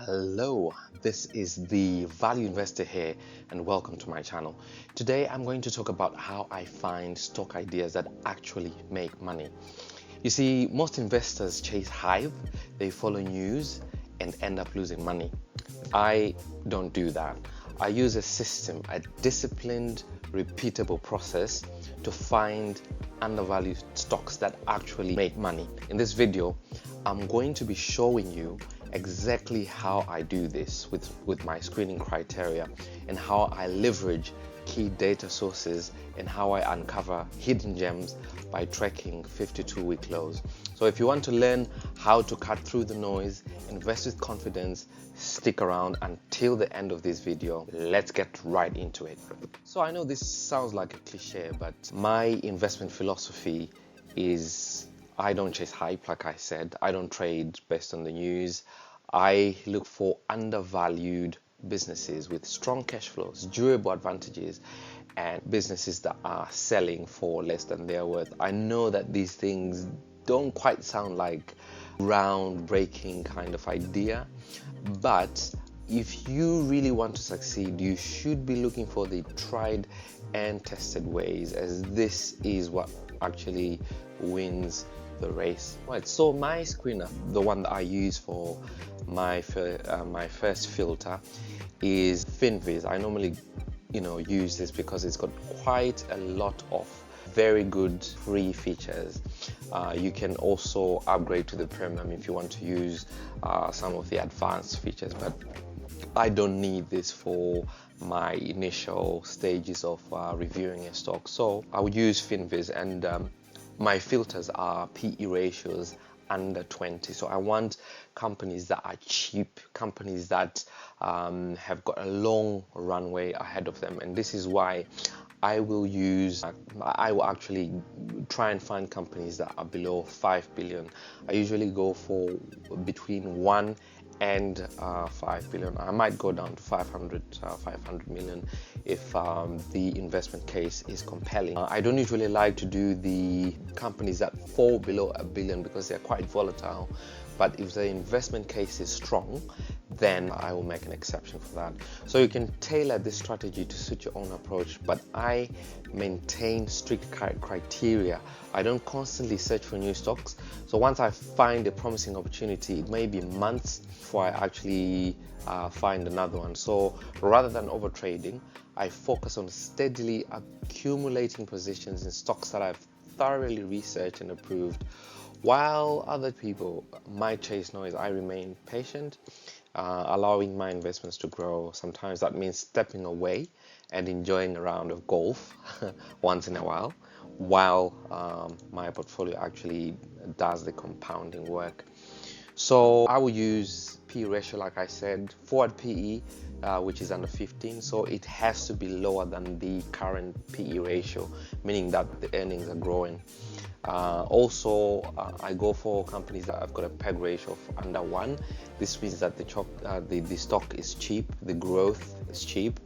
Hello, this is the Value Investor here and welcome to my channel. Today I'm going to talk about how I find stock ideas that actually make money. You see, most investors chase hype, they follow news and end up losing money. I don't do that. I use a system, a disciplined, repeatable process to find undervalued stocks that actually make money. In this video, I'm going to be showing you exactly how I do this with my screening criteria and how I leverage key data sources and how I uncover hidden gems by tracking 52-week lows. So if you want to learn how to cut through the noise, invest with confidence, stick around until the end of this video. Let's get right into it. So I know this sounds like a cliche, but my investment philosophy is I don't chase hype, like I said. I don't trade based on the news. I look for undervalued businesses with strong cash flows, durable advantages, and businesses that are selling for less than their worth. I know that these things don't quite sound like groundbreaking kind of idea, but if you really want to succeed, you should be looking for the tried and tested ways, as this is what actually wins the race. Right, so my screener, the one that I use for my first filter, is Finviz. I normally use this because it's got quite a lot of very good free features. You can also upgrade to the premium if you want to use some of the advanced features, but I don't need this for my initial stages of reviewing a stock. So I would use Finviz, and my filters are PE ratios under 20. So I want companies that are cheap, companies that have got a long runway ahead of them. And this is why I will actually try and find companies that are below 5 billion. I usually go for between 1 and 5 billion. I might go down to 500 million if the investment case is compelling. I don't usually like to do the companies that fall below a billion because they're quite volatile, but if the investment case is strong, then I will make an exception for that. So you can tailor this strategy to suit your own approach, but I maintain strict criteria. I don't constantly search for new stocks. So once I find a promising opportunity, it may be months before I actually find another one. So rather than over trading, I focus on steadily accumulating positions in stocks that I've thoroughly researched and approved. While other people might chase noise, I remain patient, allowing my investments to grow. Sometimes that means stepping away and enjoying a round of golf once in a while my portfolio actually does the compounding work. So I will use PE ratio, like I said, forward PE, which is under 15, so it has to be lower than the current PE ratio, meaning that the earnings are growing. I go for companies that have got a PEG ratio of under 1. This means that the stock is cheap, the growth is cheap,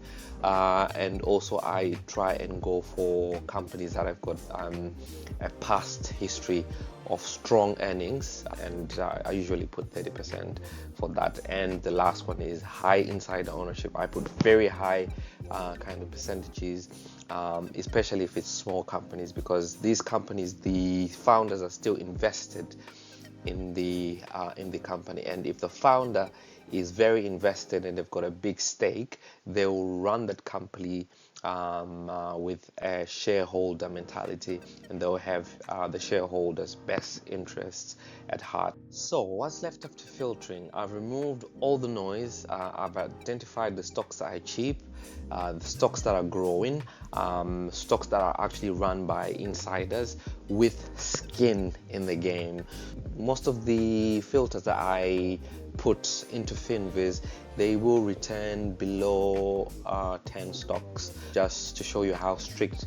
and also I try and go for companies that have got a past history of strong earnings, and I usually put 30% for that. And the last one is high insider ownership. I put very high kind of percentages, especially if it's small companies, because these companies, the founders are still invested in the company, and if the founder is very invested and they've got a big stake, they will run that company with a shareholder mentality, and they'll have the shareholders' best interests at heart. So what's left after filtering? I've removed all the noise. I've identified the stocks that are cheap, the stocks that are growing, stocks that are actually run by insiders with skin in the game. Most of the filters that I put into Finviz, they will return below 10 stocks, just to show you how strict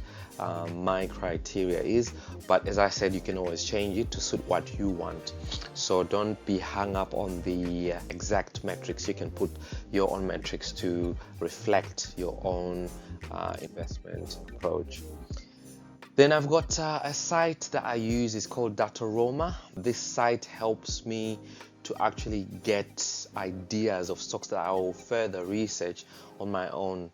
my criteria is. But as I said, you can always change it to suit what you want, so don't be hung up on the exact metrics. You can put your own metrics to reflect your own investment approach. Then I've got a site that I use. It's called Datoroma. This site helps me to actually get ideas of stocks that I will further research on my own.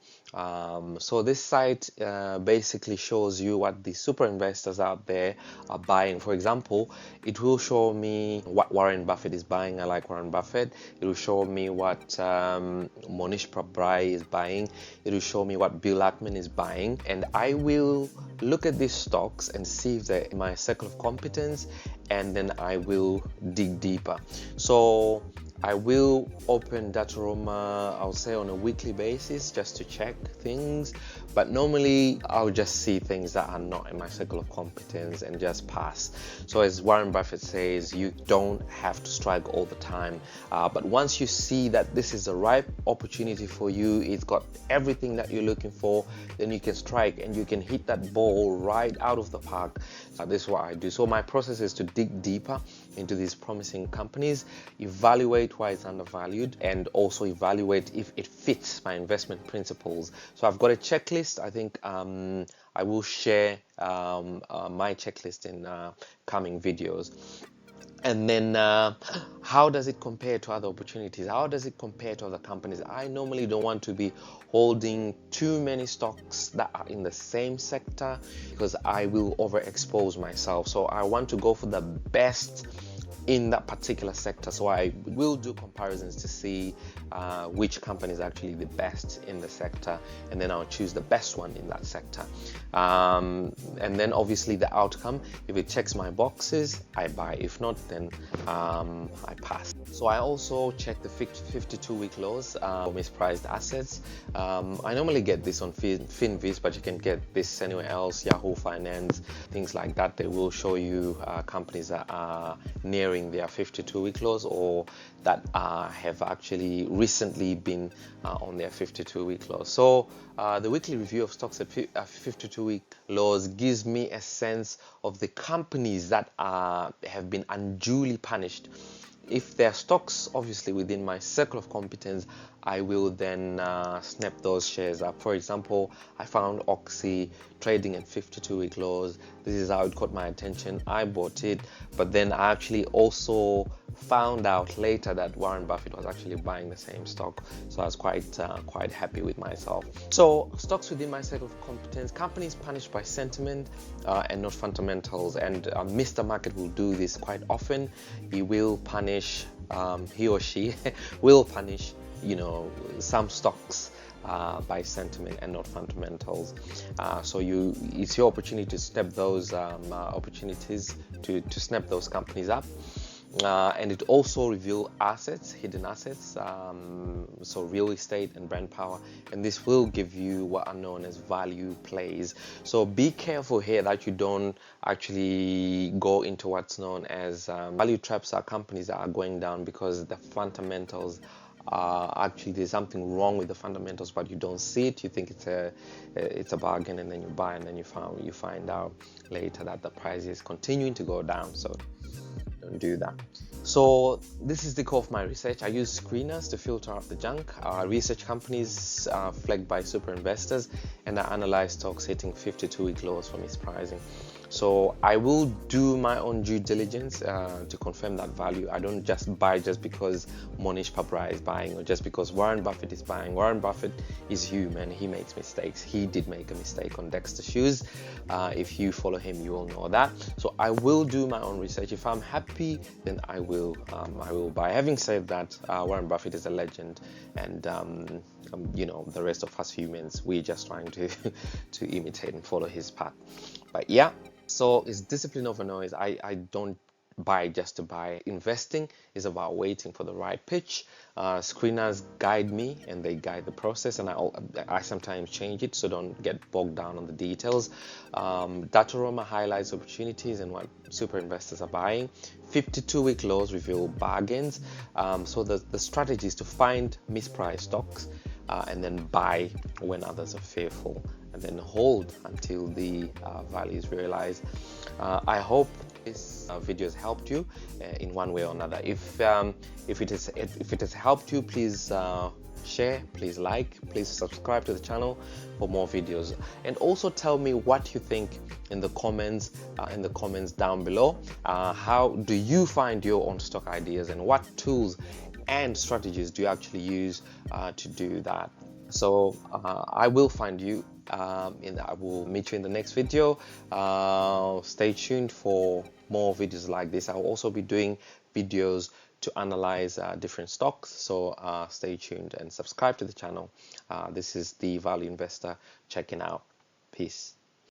So this site basically shows you what the super investors out there are buying. For example, it will show me what Warren Buffett is buying. I like Warren Buffett. It will show me what Monish Pabrai is buying. It will show me what Bill Ackman is buying, and I will look at these stocks and see if they're in my circle of competence, and then I will dig deeper. So I will open Dataroma, I'll say on a weekly basis, just to check things, but normally I'll just see things that are not in my circle of competence and just pass. So as Warren Buffett says, you don't have to strike all the time, but once you see that this is the right opportunity for you, it's got everything that you're looking for, then you can strike and you can hit that ball right out of the park. This is what I do. So my process is to dig deeper into these promising companies, evaluate why it's undervalued, and also evaluate if it fits my investment principles. So I've got a checklist. I think I will share my checklist in coming videos. And then how does it compare to other opportunities? How does it compare to other companies? I normally don't want to be holding too many stocks that are in the same sector because I will overexpose myself. So I want to go for the best in that particular sector. So I will do comparisons to see which company is actually the best in the sector, and then I'll choose the best one in that sector. And then obviously the outcome, if it checks my boxes, I buy. If not, then I pass. So I also check the 52-week lows for mispriced assets. I normally get this on Finviz, but you can get this anywhere else, Yahoo Finance, things like that. They will show you companies that are nearing their 52-week lows, or that have actually recently been on their 52-week lows. So the weekly review of stocks at 52-week lows gives me a sense of the companies that have been unduly punished. If there are stocks obviously within my circle of competence, I will then snap those shares up. For example, I found Oxy trading at 52-week lows. This is how it caught my attention. I bought it, but then I actually also found out later that Warren Buffett was actually buying the same stock, so I was quite happy with myself. So stocks within my circle of competence, companies punished by sentiment and not fundamentals, and Mr. Market will do this quite often. He will punish, he or she will punish, some stocks by sentiment and not fundamentals. So it's your opportunity to snap those opportunities to snap those companies up. And it also reveals assets, hidden assets, so real estate and brand power, and this will give you what are known as value plays. So be careful here that you don't actually go into what's known as value traps. Are companies that are going down because the fundamentals actually there's something wrong with the fundamentals, but you don't see it. You think it's a bargain, and then you buy, and then you find out later that the price is continuing to go down. So don't do that. So this is the core of my research. I use screeners to filter out the junk. I research companies flagged by super investors, and I analyze stocks hitting 52-week lows for mispricing. So I will do my own due diligence to confirm that value. I don't just buy just because Monish Pabrai is buying, or just because Warren Buffett is buying. Warren Buffett is human. He makes mistakes. He did make a mistake on Dexter Shoes. If you follow him, you will know that. So I will do my own research. If I'm happy, then I will buy. Having said that, Warren Buffett is a legend, and the rest of us humans, we're just trying to imitate and follow his path. But yeah, so it's discipline over noise. I don't buy just to buy. Investing is about waiting for the right pitch. Screeners guide me, and they guide the process, and I sometimes change it, so don't get bogged down on the details. Dataroma highlights opportunities and what super investors are buying. 52-week lows reveal bargains. So the strategy is to find mispriced stocks and then buy when others are fearful, and then hold until the value is realized. I hope this video has helped you in one way or another. If it has helped you, please share, please like, please subscribe to the channel for more videos, and also tell me what you think in the comments down below. How do you find your own stock ideas, and what tools and strategies do you actually use to do that? So I will find you I will meet you in the next video. Stay tuned for more videos like this. I'll also be doing videos to analyze different stocks, so stay tuned and subscribe to the channel. This is the Value Investor checking out. Peace.